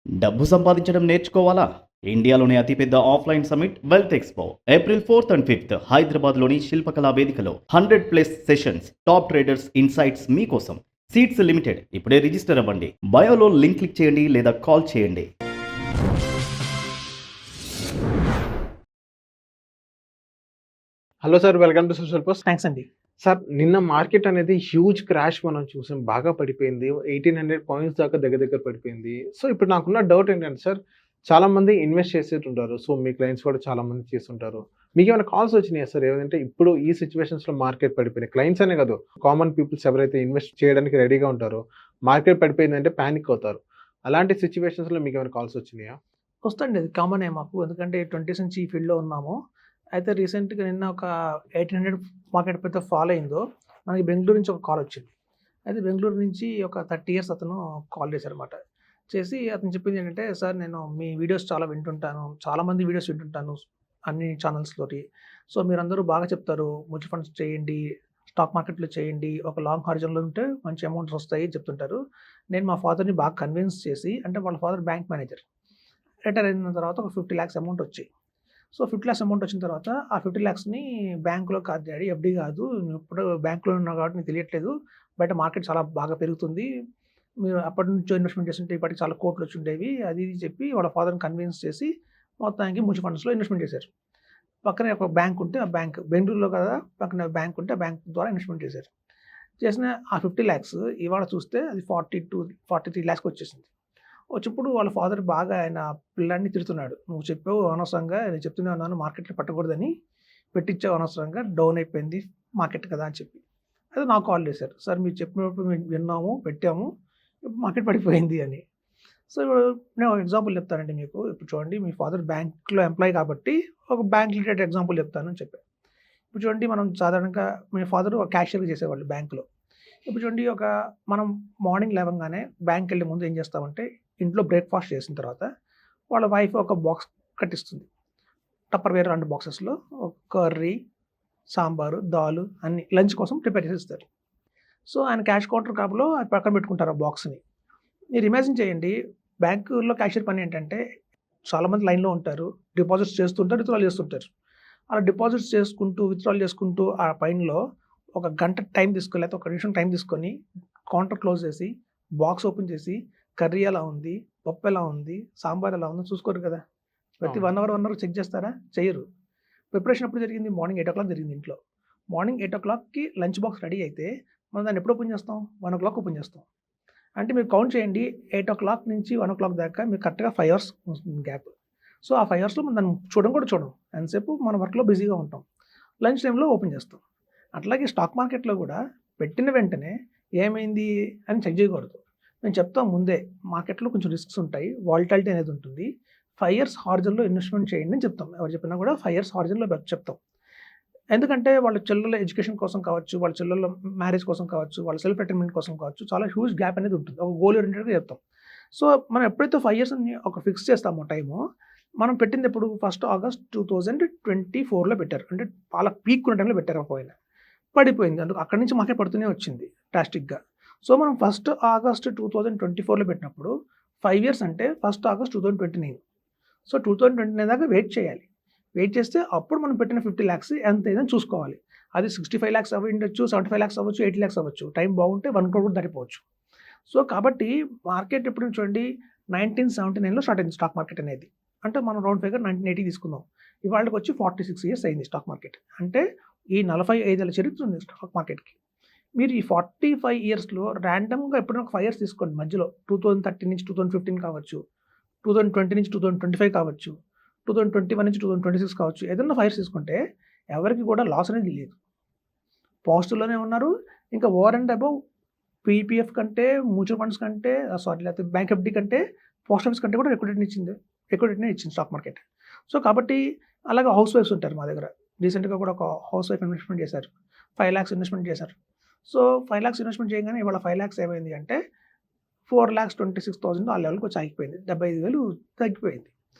డబ్బు సంపాదించడం నేర్చుకోవాలా? ఇండియాలోని అతిపెద్ద offline summit wealth expo April 4th and 5th హైదరాబాద్లోని శిల్పకళా వేదికలో 100+ సెషన్స్, టాప్ ట్రేడర్స్ ఇన్సైట్స్ మీకోసం. Seats limited. ఇప్పుడే రిజిస్టర్ అవ్వండి. బయోలో లింక్ క్లిక్ చేయండి లేదా కాల్ చేయండి. Hello sir, welcome to social post. Thanks అండి. సార్, నిన్న మార్కెట్ అనేది హ్యూజ్ క్రాష్ మనం చూసాం, బాగా పడిపోయింది. 1800 పాయింట్స్ దాకా దగ్గర పడిపోయింది. సో ఇప్పుడు నాకున్న డౌట్ ఏంటంటే సార్, చాలా మంది ఇన్వెస్ట్ చేసేటుంటారు. సో మీ క్లయింట్స్ కూడా చాలా మంది చేస్తుంటారు. మీకు ఏమైనా కాల్స్ వచ్చినాయా సార్? ఏదంటే ఇప్పుడు ఈ సిచ్యువేషన్స్లో మార్కెట్ పడిపోయినాయి, క్లయింట్స్ అనే కాదు, కామన్ పీపుల్స్ ఎవరైతే ఇన్వెస్ట్ చేయడానికి రెడీగా ఉంటారో, మార్కెట్ పడిపోయిందంటే ప్యానిక్ అవుతారు. అలాంటి సిచ్యువేషన్స్లో మీకు ఏమైనా కాల్స్ వచ్చినాయా? వస్తుంది, అది కామనే మాకు. ఎందుకంటే 20s నుంచి ఈ ఫీల్డ్లో ఉన్నాము. అయితే రీసెంట్గా నిన్న ఒక 1800 మార్కెట్ ఎప్పుడైతే ఫాలో అయిందో, మనకి బెంగళూరు నుంచి ఒక కాల్ వచ్చింది. అయితే బెంగళూరు నుంచి ఒక 30 years అతను కాల్ చేశారనమాట. చేసి అతను చెప్పింది ఏంటంటే, సార్ నేను మీ వీడియోస్ చాలా వింటుంటాను, చాలామంది వీడియోస్ వింటుంటాను అన్ని ఛానల్స్లోటి. సో మీరందరూ బాగా చెప్తారు, మ్యూచువల్ ఫండ్స్ చేయండి, స్టాక్ మార్కెట్లో చేయండి, ఒక లాంగ్ హారిజన్లో ఉంటే మంచి అమౌంట్స్ వస్తాయి చెప్తుంటారు. నేను మా ఫాదర్ని బాగా కన్విన్స్ చేసి, అంటే వాళ్ళ ఫాదర్ బ్యాంక్ మేనేజర్, రిటైర్ అయిన తర్వాత ఒక 50 lakhs అమౌంట్ వచ్చాయి. సో 50 lakhs అమౌంట్ వచ్చిన తర్వాత ఆ 50 lakhsని బ్యాంకులో కాదు డాడీ, ఎఫ్డీ కాదు, నువ్వు ఇప్పుడు బ్యాంకులో ఉన్నావు కాబట్టి నీకు తెలియట్లేదు, బయట మార్కెట్ చాలా బాగా పెరుగుతుంది, మీరు అప్పటి నుంచో ఇన్వెస్ట్మెంట్ చేస్తుంటే ఇప్పటికి చాలా కోట్లు వచ్చి ఉండేవి, అది ఇది చెప్పి వాళ్ళ ఫాదర్ని కన్విన్స్ చేసి మొత్తానికి మ్యూచువల్ ఫండ్స్లో ఇన్వెస్ట్మెంట్ చేశారు. పక్కనే ఒక బ్యాంక్ ఉంటే ఆ బ్యాంక్ బెంగళూరులో కదా, పక్కన బ్యాంక్ ఉంటే ఆ బ్యాంక్ ద్వారా ఇన్వెస్ట్మెంట్ చేశారు. చేసిన ఆ 50 lakhs ఇవాళ చూస్తే అది 43 lakhs వచ్చేసింది. వచ్చినప్పుడు వాళ్ళ ఫాదర్ బాగా ఆయన పిల్లాడిని తిడుతున్నాడు, నువ్వు చెప్పావు అనవసరంగా, నేను చెప్తూనే ఉన్నాను మార్కెట్లో పెట్టకూడదని, పెట్టించావు అనవసరంగా, డౌన్ అయిపోయింది మార్కెట్ కదా అని చెప్పి. అదే నాకు కాల్ చేశారు, సార్ మీరు చెప్పినప్పుడు మేము విన్నాము, పెట్టాము, మార్కెట్ పడిపోయింది అని. సో ఇప్పుడు నేను ఒక ఎగ్జాంపుల్ చెప్తానండి మీకు. ఇప్పుడు చూడండి, మీ ఫాదర్ బ్యాంక్లో ఎంప్లాయ్ కాబట్టి ఒక బ్యాంక్ రిలేటెడ్ ఎగ్జాంపుల్ చెప్తాను అని చెప్పాను. ఇప్పుడు చూడండి, మనం సాధారణంగా మీ ఫాదర్ ఒక క్యాషియర్గా చేసేవాళ్ళు బ్యాంకులో. ఇప్పుడు చూడండి, మనం మార్నింగ్ లేవగానే బ్యాంక్కి వెళ్ళే ముందు ఏం చేస్తామంటే, ఇంట్లో బ్రేక్ఫాస్ట్ చేసిన తర్వాత వాళ్ళ వైఫ్ ఒక బాక్స్ కట్టిస్తుంది, టప్పర్వేర్ 2 బాక్సెస్లో ఒక కర్రీ, సాంబారు, దాలు అన్ని లంచ్ కోసం ప్రిపేర్ చేసి ఇస్తారు. సో ఆయన క్యాష్ కౌంటర్ కాపులో అది పక్కన పెట్టుకుంటారు ఆ బాక్స్ని. మీరు ఇమాజిన్ చేయండి, బ్యాంకులో క్యాషియర్ పని ఏంటంటే, చాలామంది లైన్లో ఉంటారు, డిపాజిట్స్ చేస్తుంటారు, విత్డ్రాల్ చేస్తుంటారు. అలా డిపాజిట్స్ చేసుకుంటూ విత్డ్రాల్ చేసుకుంటూ ఆ పైనలో ఒక గంట టైం తీసుకొని, లేకపోతే 1 నిమిషం టైం తీసుకొని కౌంటర్ క్లోజ్ చేసి బాక్స్ ఓపెన్ చేసి కర్రీ ఎలా ఉంది, పప్పు ఎలా ఉంది, సాంబార్ ఎలా ఉందో చూసుకోరు కదా. ప్రతి 1 hour చెక్ చేస్తారా? చేయరు. ప్రిపరేషన్ ఎప్పుడు జరిగింది? మార్నింగ్ 8 o'clock జరిగింది ఇంట్లో. మార్నింగ్ 8 o'clockకి లంచ్ బాక్స్ రెడీ అయితే మనం దాన్ని ఎప్పుడు ఓపెన్ చేస్తాం? 1 o'clock ఓపెన్ చేస్తాం. అంటే మీరు కౌంట్ చేయండి, 8 o'clock నుంచి 1 o'clock దాకా మీకు కరెక్ట్గా 5 hours వస్తుంది గ్యాప్. సో ఆ 5 hours మనం దాన్ని చూడం. ఎంతసేపు మన వర్క్లో బిజీగా ఉంటాం, లంచ్ టైంలో ఓపెన్ చేస్తాం. అట్లాగే స్టాక్ మార్కెట్లో కూడా పెట్టిన వెంటనే ఏమైంది అని చెక్ చేయకూడదు. మేము చెప్తాం ముందే, మార్కెట్లో కొంచెం రిస్క్స్ ఉంటాయి, వాలటాలిటీ అనేది ఉంటుంది, 5 years హారిజన్లో ఇన్వెస్ట్మెంట్ చేయండి అని చెప్తాం. ఎవరు చెప్పినా కూడా 5 years హారిజన్లో చెప్తాం. ఎందుకంటే వాళ్ళ పిల్లల ఎడ్యుకేషన్ కోసం కావచ్చు, వాళ్ళ పిల్లల మ్యారేజ్ కోసం కావచ్చు, వాళ్ళ సెల్ఫ్ రిటైర్మెంట్ కోసం కావచ్చు, చాలా హ్యూజ్ గ్యాప్ అనేది ఉంటుంది. ఒక గోల్ ఓరియంటెడ్గా చెప్తాం. సో మనం ఎప్పుడైతే 5 years అని ఒక ఫిక్స్ చేస్తామో టైము, మనం పెట్టింది ఎప్పుడు? 1st August 2024లో పెట్టారు. అంటే చాలా పీక్ ఉన్న టైంలో పెట్టారు. పడిపోయింది, అందుకు అక్కడి నుంచి మాకే పడుతూనే వచ్చింది డ్రాస్టిక్గా. సో మనం 1st August 2024లో పెట్టినప్పుడు 5 years అంటే 1st August 2029. సో 2029 దాకా వెయిట్ చేయాలి. వెయిట్ చేస్తే అప్పుడు మనం పెట్టిన 50 lakhs ఎంత అయిందని చూసుకోవాలి. అది 65 lakhs అవ్వి ఉండొచ్చు, 75 lakhs అవ్వచ్చు, 80 lakhs అవ్వచ్చు. టైం బాగుంటే 1 crore కూడా దాటిపోవచ్చు. సో కాబట్టి మార్కెట్ ఎప్పుడు చూడండి, 1979లో స్టార్ట్ అయింది స్టాక్ మార్కెట్ అనేది. అంటే మనం రౌండ్ ఫిగర్ 1980 తీసుకుందాం. ఇవాళకి వచ్చి 46 years అయింది స్టాక్ మార్కెట్. అంటే ఈ 45 ఏళ్ల చరిత్ర ఉంది స్టాక్ మార్కెట్కి. మీరు ఈ 45 yearsలో ర్యాండమ్గా ఎప్పుడైనా ఒక 5 years తీసుకోండి, మధ్యలో 2013 నుంచి 2015 కావచ్చు, 2020 నుంచి 2025 కావచ్చు, 2021 నుంచి 2026 కావచ్చు, ఏదైనా 5 years తీసుకుంటే ఎవరికి కూడా లాస్ అనేది లేదు, పాజిటివ్లోనే ఉన్నారు. ఇంకా ఓవర్ అండ్ అబౌవ్ పీపీఎఫ్ కంటే, మ్యూచువల్ ఫండ్స్ కంటే, లేకపోతే బ్యాంక్ ఎఫ్డీ కంటే, పోస్ట్ ఆఫీస్ కంటే కూడా ఎక్కువ రిటర్న్ ఇచ్చింది స్టాక్ మార్కెట్. సో కాబట్టి అలాగే హౌస్ వైఫ్స్ ఉంటారు మా దగ్గర. రీసెంట్గా కూడా ఒక హౌస్ వైఫ్ ఇన్వెస్ట్మెంట్ చేశారు, 5 lakhs ఇన్వెస్ట్మెంట్ చేశారు. సో 5 lakhs ఇన్వెస్ట్మెంట్ చేయగానే ఇవాళ 5 lakhs ఏమైంది అంటే 4,26,000 ఆ లెవెల్కి వచ్చి ఆగిపోయింది, 75,000 తగ్గిపోయింది.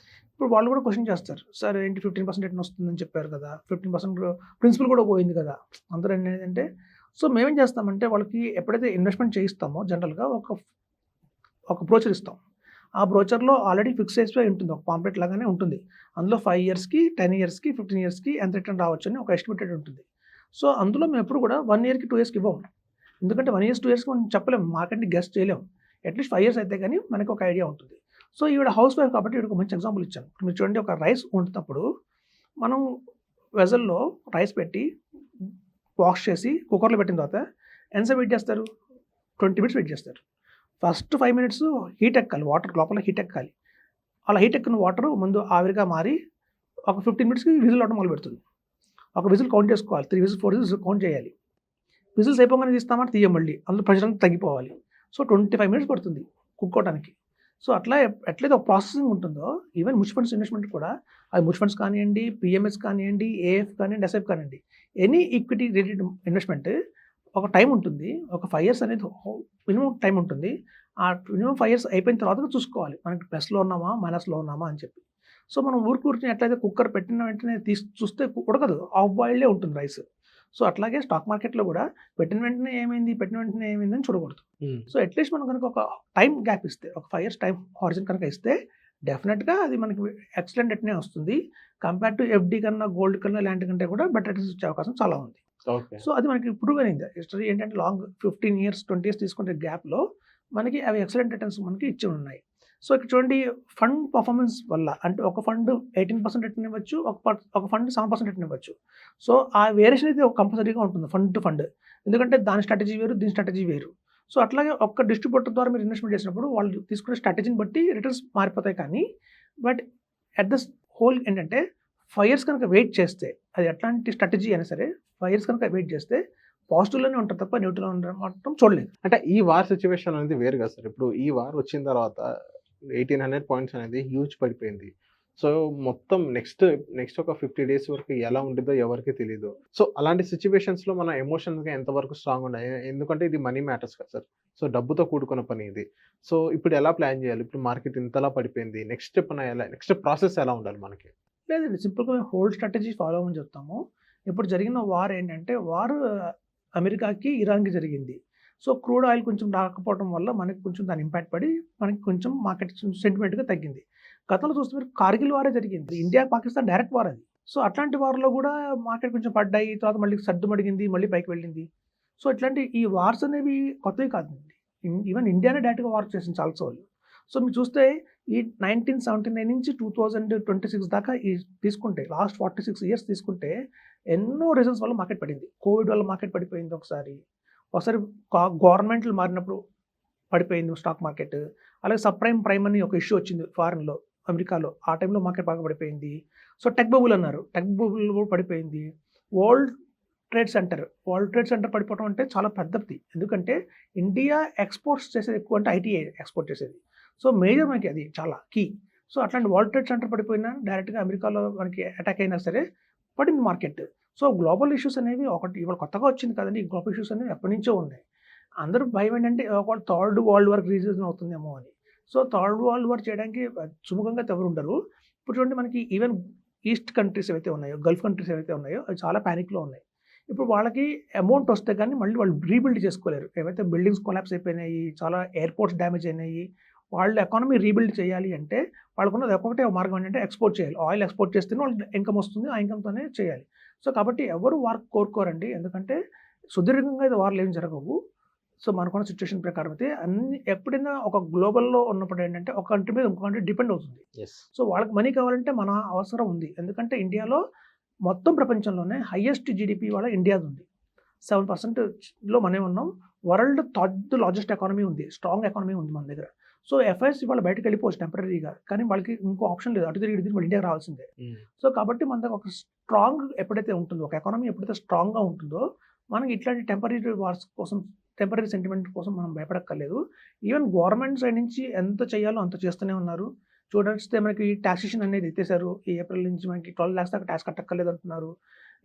ఇప్పుడు వాళ్ళు కూడా క్వశ్చన్ చేస్తారు, సార్ ఏంటి 15% రిటర్న్ వస్తుందని చెప్పారు కదా, 15% ప్రిన్సిపల్ కూడా పోయింది కదా అందరూ ఏంటంటే. సో మేమేం చేస్తామంటే వాళ్ళకి ఎప్పుడైతే ఇన్వెస్ట్మెంట్ చేయిస్తామో జనరల్గా ఒక బ్రోచర్ ఇస్తాం. ఆ బ్రోచర్లో ఆల్రెడీ ఫిక్స్ అయిపోయి ఉంటుంది, ఒక పాంప్లెట్ లాగానే ఉంటుంది. అందులో 5 ఇయర్స్కి, 10 ఇయర్స్కి, 15 ఇయర్స్కి ఎంత రిటర్న్ రావచ్చు అని ఒక ఎస్టిమేటెడ్ ఉంటుంది. సో అందులో మేము ఎప్పుడు కూడా 1 ఇయర్కి 2 ఇయర్స్కి ఇవ్వము. ఎందుకంటే 1 ఇయర్స్ 2 ఇయర్స్కి మనం చెప్పలేము, మార్కెట్ని గెస్ చేయలేము. అట్లీస్ట్ 5 ఇయర్స్ అయితే కానీ మనకి ఒక ఐడియా ఉంటుంది. సో ఈవిడ హౌస్ వైఫ్ కాబట్టి ఈవిడ ఒక మంచి ఎగ్జాంపుల్ ఇచ్చాను. మీరు చూడండి, ఒక రైస్ వండుతున్నప్పుడు మనం వెజల్లో రైస్ పెట్టి వాష్ చేసి కుక్కర్లో పెట్టిన తర్వాత ఎంతసేపు వెయిట్ చేస్తారు? 20 మినిట్స్ వెయిట్ చేస్తారు. ఫస్ట్ 5 మినిట్స్ హీట్ ఎక్కాలి, వాటర్ లోపల హీట్ ఎక్కాలి. అలా హీట్ ఎక్కిన వాటర్ ముందు ఆవిరిగా మారి ఒక 15 మినిట్స్కి విజిల్ అవడం మొదలు పెడుతుంది. ఒక విజిల్ కౌంట్ చేసుకోవాలి, 3 విజిల్స్ 4 విజిల్స్ కౌంట్ చేయాలి. విజిల్స్ అయిపోగానే తీస్తామని తీయం, మళ్ళీ అందులో ప్రెషర్ అంతా తగ్గిపోవాలి. సో 25 మినిట్స్ పడుతుంది కుక్ అవడానికి. సో అట్లా ఎట్లయితే ఒక ప్రాసెసింగ్ ఉంటుందో ఈవెన్ మ్యూచువల్ ఫండ్స్ ఇన్వెస్ట్మెంట్ కూడా, అది మ్యూచువల్ ఫండ్స్ కానివ్వండి, పిఎంఎస్ కానివ్వండి, ఏఎఫ్ కానివ్వండి, ఎస్ఐఎఫ్ కానివ్వండి, ఎనీ ఈక్విటీ రిలేటెడ్ ఇన్వెస్ట్మెంట్ ఒక టైం ఉంటుంది. ఒక 5 ఇయర్స్ అనేది మినిమం టైం ఉంటుంది. ఆ మినిమం 5 ఇయర్స్ అయిపోయిన తర్వాత చూసుకోవాలి మనకి ప్లస్లో ఉన్నామా మైనస్లో ఉన్నామా అని చెప్పి. సో మనం ఊరికి ఎట్లయితే కుక్కర్ పెట్టిన వెంటనే చూస్తే ఉడకదు, ఆఫ్ బాయిల్డే ఉంటుంది రైస్. సో అట్లాగే స్టాక్ మార్కెట్లో కూడా పెట్టిన వెంటనే ఏమైంది అని చూడకూడదు. సో అట్లీస్ట్ మనం కనుక ఒక టైం గ్యాప్ ఇస్తే, ఒక 5 ఇయర్స్ టైం హారిజన్ కనుక ఇస్తే డెఫినెట్గా అది మనకి ఎక్సలెంట్ రిటర్న్ వస్తుంది. కంపేర్ టు ఎఫ్డి కన్నా, గోల్డ్ కన్నా, ల్యాండ్ కంటే కూడా బెటర్ రిటర్న్స్ వచ్చే అవకాశం చాలా ఉంది. సో అది మనకి ప్రూవ్ అయింది. హిస్టరీ ఏంటంటే లాంగ్ 15 ఇయర్స్ 20 ఇయర్స్ తీసుకుంటే గ్యాప్లో మనకి అవి ఎక్సలెంట్ రిటర్న్స్ మనకి ఇచ్చి ఉన్నాయి. సో ఇక్కడ చూడండి, ఫండ్ పర్ఫార్మెన్స్ వల్ల అంటే ఒక ఫండ్ 18% రిటర్న్ ఇవ్వచ్చు, ఒక ఫండ్ 7% రిటర్న్ ఇవ్వచ్చు. సో ఆ వేరియేషన్ అయితే కంపల్సరీగా ఉంటుంది ఫండ్ టు ఫండ్, ఎందుకంటే దాని స్ట్రాటజీ వేరు, దీని స్ట్రాటజీ వేరు. సో అట్లాగే ఒక్క డిస్ట్రిబ్యూటర్ ద్వారా మీరు ఇన్వెస్ట్మెంట్ చేసినప్పుడు వాళ్ళు తీసుకునే స్ట్రాటజీని బట్టి రిటర్న్స్ మారిపోతాయి. కానీ బట్ అట్ ద హోల్ ఏంటంటే 5 ఇయర్స్ కనుక వెయిట్ చేస్తే, అది ఎట్లాంటి స్ట్రాటజీ అయినా సరే 5 ఇయర్స్ కనుక వెయిట్ చేస్తే పాజిటివ్లోనే ఉంటుంది తప్ప నెగిటివ్లో ఉండడం చూడలేదు. అంటే ఈ వార్ సిచ్యువేషన్ అనేది వేరు కదా సార్. ఇప్పుడు ఈ వార్ వచ్చిన తర్వాత 1800 పాయింట్స్ అనేది హ్యూజ్ పడిపోయింది. సో మొత్తం నెక్స్ట్ ఒక 50 డేస్ వరకు ఎలా ఉంటుందో ఎవరికి తెలియదు. సో అలాంటి సిచ్యువేషన్స్లో మన ఎమోషన్స్గా ఎంతవరకు స్ట్రాంగ్ ఉన్నాయి, ఎందుకంటే ఇది మనీ మ్యాటర్స్ కదా సార్. సో డబ్బుతో కూడుకున్న పని ఇది. సో ఇప్పుడు ఎలా ప్లాన్ చేయాలి? ఇప్పుడు మార్కెట్ ఇంతలా పడిపోయింది, నెక్స్ట్ ప్రాసెస్ ఎలా ఉండాలి మనకి? లేదండి, సింపుల్గా మేము హోల్డ్ స్ట్రాటజీ ఫాలో అవ్వమని చెప్తాము. ఇప్పుడు జరిగిన వార్ ఏంటంటే, వార్ అమెరికాకి ఇరాన్కి జరిగింది. సో క్రూడ్ ఆయిల్ కొంచెం రాకపోవడం వల్ల మనకి కొంచెం దాని ఇంపాక్ట్ పడి మనకి కొంచెం మార్కెట్ సెంటిమెంట్గా తగ్గింది. గతంలో చూస్తే మీరు కార్గిల్ వారే జరిగింది, ఇండియా పాకిస్తాన్ డైరెక్ట్ వార్ అది. సో అట్లాంటి వార్లో కూడా మార్కెట్ కొంచెం పడ్డాయి, తర్వాత మళ్ళీ సర్దుమడిగింది, మళ్ళీ పైకి వెళ్ళింది. సో ఇట్లాంటి ఈ వార్స్ అనేవి కొత్తవి కాదండి. ఈవెన్ ఇండియానే డైరెక్ట్గా వార్ చేసింది చాలాసార్లు. సో మీరు చూస్తే ఈ 1979 నుంచి 2026 దాకా ఈ తీసుకుంటే, లాస్ట్ 46 ఇయర్స్ తీసుకుంటే ఎన్నో రీజన్స్ వల్ల మార్కెట్ పడింది. కోవిడ్ వల్ల మార్కెట్ పడిపోయింది, ఒకసారి గవర్నమెంట్లు మారినప్పుడు పడిపోయింది స్టాక్ మార్కెట్. అలాగే ప్రైమ్ అని ఒక ఇష్యూ వచ్చింది ఫారెన్లో, అమెరికాలో. ఆ టైంలో మార్కెట్ బాగా పడిపోయింది. సో టెక్ బబుల్ అన్నారు, టెక్ బబుల్ కూడా పడిపోయింది. వరల్డ్ ట్రేడ్ సెంటర్ పడిపోవడం అంటే చాలా పెద్దది, ఎందుకంటే ఇండియా ఎక్స్పోర్ట్స్ చేసేది ఎక్కువ, అంటే ఐటీఐ ఎక్స్పోర్ట్ చేసేది. సో మేజర్ మనకి అది చాలా కీ. సో అట్లాంటి వరల్డ్ ట్రేడ్ సెంటర్ పడిపోయినా, డైరెక్ట్గా అమెరికాలో మనకి అటాక్ అయినా సరే పడింది మార్కెట్. సో గ్లోబల్ ఇష్యూస్ అనేవి ఒకటి ఇవాళ కొత్తగా వచ్చింది కదండి. ఈ గ్లోబల్ ఇష్యూస్ అనేవి ఎప్పటి నుంచో ఉన్నాయి. అందరూ భయం ఏంటంటే ఒకవేళ థర్డ్ వరల్డ్ వార్ రీజన్ అవుతుందేమో అని. సో థర్డ్ వరల్డ్ వార్ చేయడానికి సుముఖంగా ఎవరు ఉండరు. ఇప్పుడు చూడండి, మనకి ఈవెన్ ఈస్ట్ కంట్రీస్ ఏవైతే ఉన్నాయో, గల్ఫ్ కంట్రీస్ ఏవైతే ఉన్నాయో అవి చాలా ప్యానిక్లో ఉన్నాయి. ఇప్పుడు వాళ్ళకి అమౌంట్ వస్తే కానీ మళ్ళీ వాళ్ళు రీబిల్డ్ చేసుకోలేరు. ఏవైతే బిల్డింగ్స్ కొలాప్స్ అయిపోయినాయి, చాలా ఎయిర్పోర్ట్స్ డ్యామేజ్ అయినాయి, వాళ్ళ ఎకానమీ రీబిల్డ్ చేయాలి అంటే వాళ్ళకున్నది ఒకటే మార్గం ఏంటంటే ఎక్స్పోర్ట్ చేయాలి. ఆయిల్ ఎక్స్పోర్ట్ చేస్తేనే వాళ్ళకి ఇన్కమ్ వస్తుంది, ఆ ఇన్కమ్తోనే చేయాలి. సో కాబట్టి ఎవరు వార్ కోరుకోరండి, ఎందుకంటే సుదీర్ఘంగా ఇది వార్లు ఏం జరగవు. సో మనకున్న సిచ్యువేషన్ ప్రకారం అయితే ఎప్పుడైనా ఒక గ్లోబల్లో ఉన్నప్పుడు ఏంటంటే ఒక కంట్రీ మీద ఇంకో కంట్రీ డిపెండ్ అవుతుంది. సో వాళ్ళకి మనీ కావాలంటే మన అవసరం ఉంది, ఎందుకంటే ఇండియాలో మొత్తం ప్రపంచంలోనే హైయెస్ట్ జీడిపి వాళ్ళ ఇండియాది ఉంది. 7%లో మనమే ఉన్నాం. వరల్డ్ థర్డ్ లార్జెస్ట్ ఎకానమీ ఉంది, స్ట్రాంగ్ ఎకానమీ ఉంది మన దగ్గర. సో ఎఫ్ఐఎస్ వాళ్ళు బయటకు వెళ్ళిపోవచ్చు టెంపరీగా, కానీ వాళ్ళకి ఇంకో ఆప్షన్ లేదు, అటు తిరిగి వాళ్ళు ఇండియాకి రావాల్సిందే. సో కాబట్టి మన దగ్గర ఒక స్ట్రాంగ్ ఎప్పుడైతే ఉంటుందో, ఒక ఎకానమీ ఎప్పుడైతే స్ట్రాంగ్గా ఉంటుందో, మనకి ఇట్లాంటి టెంపరీ వార్స్ కోసం, టెంపరీ సెంటిమెంట్ కోసం మనం భయపడక్కర్లేదు. ఈవెన్ గవర్నమెంట్ సైడ్ నుంచి ఎంత చేయాలో అంత చేస్తూనే ఉన్నారు. చూడొస్తే మనకి టాక్సేషన్ అనేది ఎత్తేసారు. ఈ ఏప్రిల్ నుంచి మనకి 12 lakhs దాకా ట్యాక్స్ కట్టక్కర్లేదు అంటున్నారు.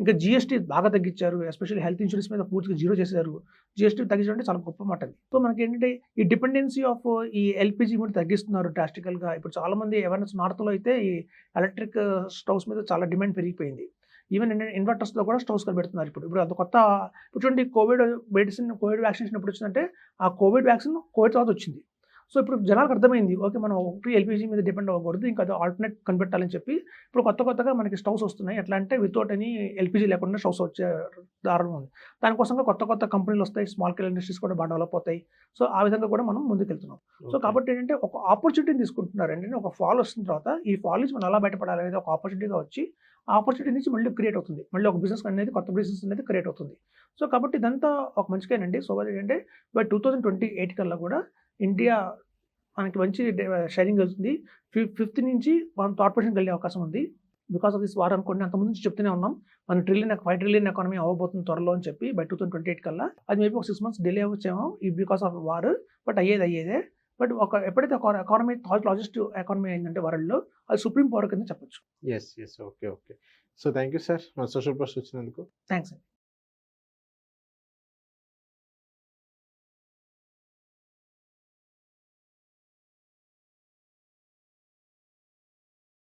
ఇంకా జిఎస్టీ బాగా తగ్గించారు, ఎస్పెషల్లీ హెల్త్ ఇన్సూరెన్స్ మీద పూర్తిగా జీరో చేశారు. జిఎస్టీ తగ్గించడం అంటే చాలా గొప్ప మాట అది. సో మనకి ఏంటంటే ఈ డిపెండెన్సీ ఆఫ్ ఈ ఎల్పిజి మీద తగ్గిస్తున్నారు డ్రాస్టికల్గా. ఇప్పుడు చాలామంది అవేర్నెస్ నార్త్లో అయితే ఈ ఎలక్ట్రిక్ స్టవ్స్ మీద చాలా డిమాండ్ పెరిగిపోయింది. ఈవెన్ ఇన్వర్టర్స్లో కూడా స్టవ్స్ పెడుతున్నారు. ఇప్పుడు అంత కొత్త, ఇప్పుడు చూడండి కోవిడ్ వ్యాక్సినేషన్ ఎప్పుడు వచ్చిందంటే, ఆ కోవిడ్ వ్యాక్సిన్ కోవిడ్ తర్వాత వచ్చింది. సో ఇప్పుడు జనాలకు అర్థమైంది ఓకే మనం ఒకటి ఎల్పిజి మీద డిపెండ్ అవ్వకూడదు, ఇంకా అది ఆల్టర్నేట్ కనిపెట్టాలని చెప్పి ఇప్పుడు కొత్తగా మనకి స్టవ్స్ వస్తున్నాయి. ఎట్లా అంటే వితౌట్ ఎనీ ఎల్పిజి లేకుండా స్టవ్స్ వచ్చే దారుణం ఉంది. దానికోసంగా కొత్త కంపెనీలు వస్తాయి, స్మాల్ స్కేల్ ఇండస్ట్రీస్ కూడా బాగా డెవలప్ అవుతాయి. సో ఆ విధంగా కూడా మనం ముందుకెళ్తున్నాం. సో కాబట్టి ఏంటంటే ఒక ఆపర్చునిటీని తీసుకుంటున్నారు. ఏంటంటే ఒక ఫాల్ వస్తున్న తర్వాత ఈ ఫాల్ నుంచి మనం ఎలా బయటపడాలి అనేది ఒక ఆపర్చునిటీగా వచ్చి ఆ ఆపర్చునిటీ నుంచి మళ్ళీ క్రియేట్ అవుతుంది. మళ్ళీ ఒక బిజినెస్ అనేది కొత్త బిజినెస్ అనేది క్రియేట్ అవుతుంది. సో కాబట్టి ఇదంతా ఒక మంచిగానండి. సో అదేంటంటే బై 2028 కల్లా కూడా ఇండియా మనకి మంచి షైనింగ్ వెళ్తుంది. 5th నుంచి మనం థర్డ్ పొజిషన్కి వెళ్ళే అవకాశం ఉంది. బికాస్ ఆఫ్ దిస్ వార్ అనుకోండి, అంతకుముందు నుంచి చెప్తూనే ఉన్నాం మన 5 ట్రిలియన్ ఎకానమీ అవ్వబోతుంది త్వరలో అని చెప్పి బై 2028 కల్లా. అది మేబీ ఒక 6 months డిలే అవ్వచ్చేమో ఈ బికాస్ ఆఫ్ వార్, బట్ అయ్యేదే. బట్ ఎప్పుడైతే ఎకానమీ థర్డ్ లార్జెస్ట్ ఎకానమీ అయిందంటే వరల్డ్లో, అది సుప్రీం పవర్ కింద చెప్పొచ్చు. Okay. So thank you sir, మా సోషల్ పోస్ట్ వచ్చినందుకు. థ్యాంక్స్ అండి.